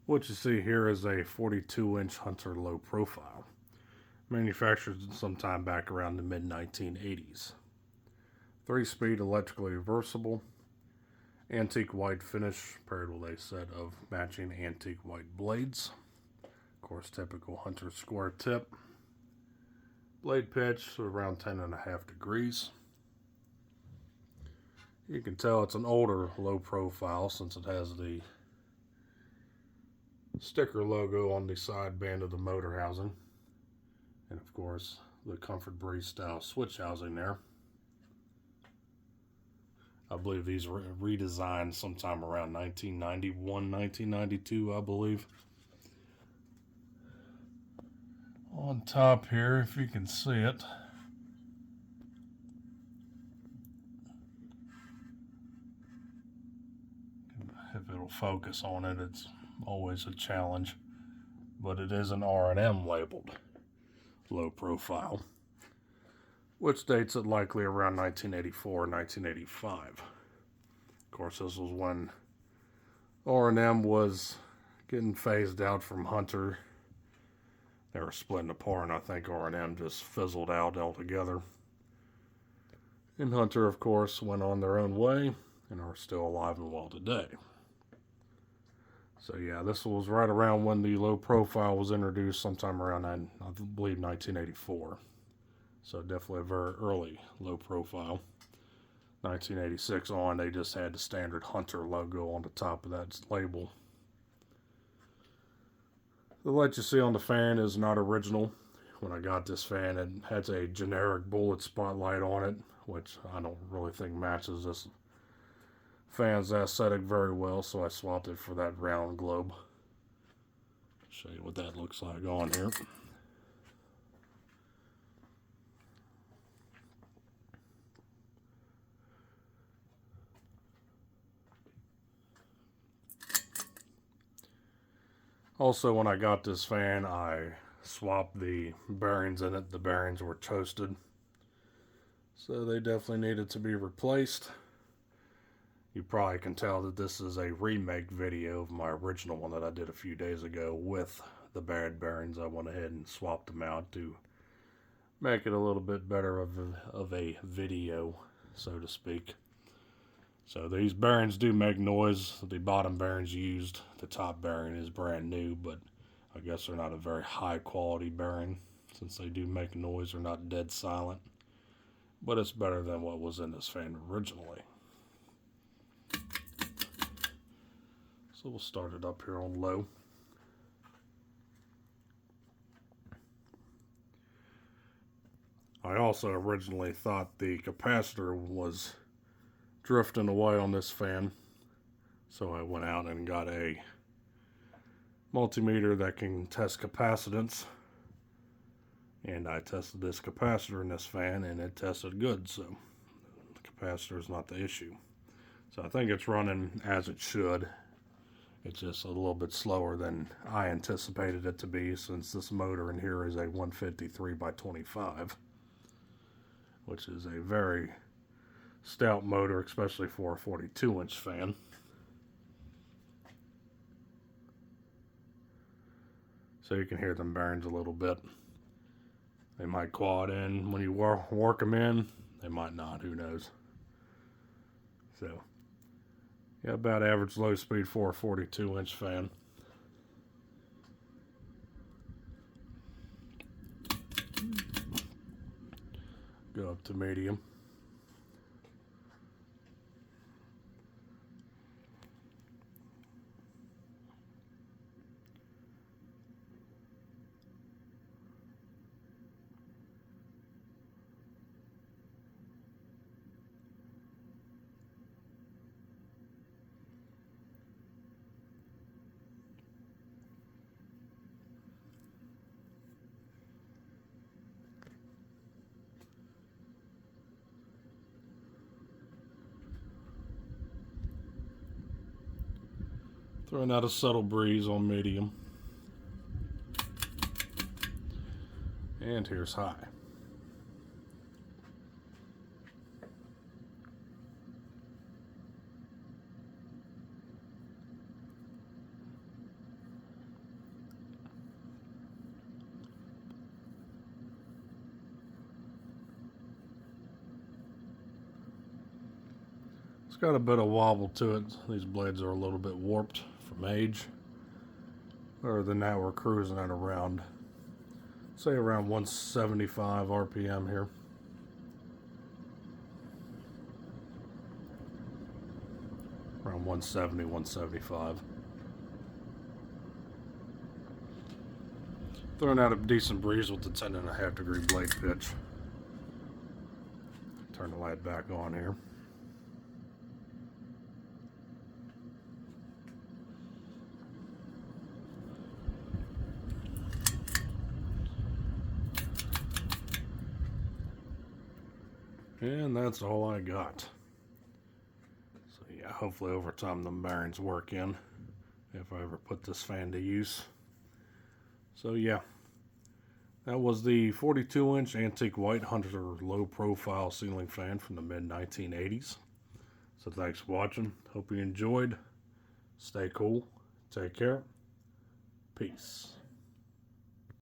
What you see here is a 42-inch Hunter low profile, manufactured sometime back around the mid 1980s. 3-speed electrically reversible, antique white finish paired with a set of matching antique white blades. Of course, typical Hunter square tip. Blade pitch around 10.5 degrees. You can tell it's an older low profile since it has the sticker logo on the side band of the motor housing. And of course, the Comfort Breeze style switch housing there. I believe these were redesigned sometime around 1991, 1992, I believe. On top here, if you can see it, if it'll focus on it, it's always a challenge. But it is an R&M labeled low profile, which dates it likely around 1984 or 1985. Of course, this was when R&M was getting phased out from Hunter. They were splitting apart, and I think R&M just fizzled out altogether. And Hunter, of course, went on their own way and are still alive and well today. So yeah, this was right around when the low profile was introduced, sometime around, I believe, 1984. So definitely a very early low profile. 1986 on, they just had the standard Hunter logo on the top of that label. The light you see on the fan is not original. When I got this fan, it has a generic bullet spotlight on it, which I don't really think matches this fan's aesthetic very well, so I swapped it for that round globe. Show you what that looks like on here. Also, when I got this fan, I swapped the bearings in it. The bearings were toasted, so they definitely needed to be replaced. You probably can tell that this is a remake video of my original one that I did a few days ago with the bad bearings. I went ahead and swapped them out to make it a little bit better of a video, so to speak. So these bearings do make noise. The bottom bearings used, the top bearing is brand new, but I guess they're not a very high quality bearing since they do make noise. They're not dead silent, but it's better than what was in this fan originally. So we'll start it up here on low. I also originally thought the capacitor was drifting away on this fan, so I went out and got a multimeter that can test capacitance, and I tested this capacitor in this fan and it tested good, so the capacitor is not the issue. So I think it's running as it should. It's just a little bit slower than I anticipated it to be, since this motor in here is a 153 by 25, which is a very stout motor, especially for a 42-inch fan. So you can hear them bearings a little bit. They might quad in when you work them in. They might not, who knows. So yeah, about average low speed for a 42-inch fan. Go up to medium. Throwing out a subtle breeze on medium. And here's high. got a bit of wobble to it. These blades are a little bit warped from age. Other than that, we're cruising at around, say around 175 RPM here. Around 170, 175. Throwing out a decent breeze with the 10.5 degree blade pitch. Turn the light back on here. And that's all I got. So yeah, hopefully over time the bearings work in if I ever put this fan to use. So yeah, that was the 42-inch antique white Hunter low profile ceiling fan from the mid 1980s. So thanks for watching. Hope you enjoyed. Stay cool. Take care. Peace.